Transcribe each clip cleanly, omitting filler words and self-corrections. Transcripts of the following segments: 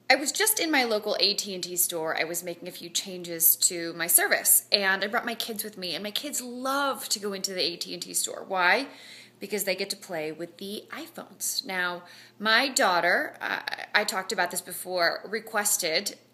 I was just in my local AT&T store. I was making a few changes to my service, and I brought my kids with me, and my kids love to go into the AT&T store. Why? Because they get to play with the iPhones. Now, my daughter, I talked about this before,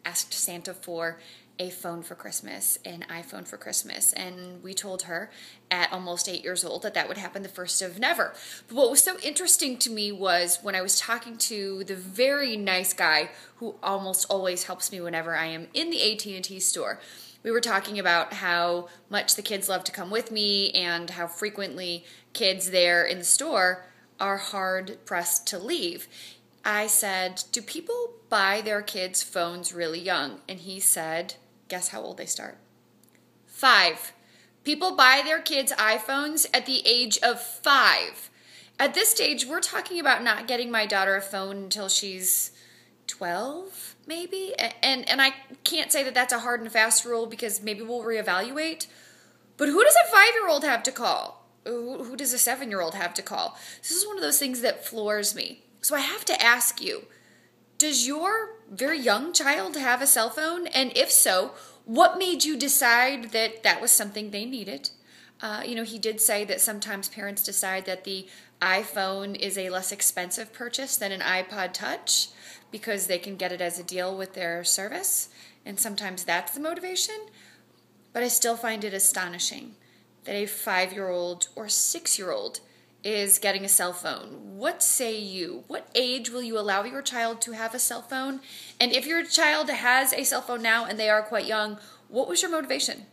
asked Santa for a phone for Christmas, an iPhone for Christmas, and we told her at almost 8 years old that that would happen the first of never. But what was so interesting to me was when I was talking to the very nice guy who almost always helps me whenever I am in the AT&T store. We were talking about how much the kids love to come with me and how frequently kids there in the store are hard pressed to leave. I said, do people buy their kids phones really young? And he said, guess how old they start? 5. People buy their kids iPhones at the age of 5. At this stage, we're talking about not getting my daughter a phone until she's 12, maybe? And I can't say that that's a hard and fast rule because maybe we'll reevaluate. But who does a 5-year-old have to call? Who does a 7-year-old have to call? This is one of those things that floors me. So I have to ask you, does your very young child have a cell phone? And if so, what made you decide that that was something they needed? He did say that sometimes parents decide that the iPhone is a less expensive purchase than an iPod Touch because they can get it as a deal with their service. And sometimes that's the motivation. But I still find it astonishing that a 5-year-old or 6-year-old is getting a cell phone. What say you? What age will you allow your child to have a cell phone? And if your child has a cell phone now and they are quite young, what was your motivation?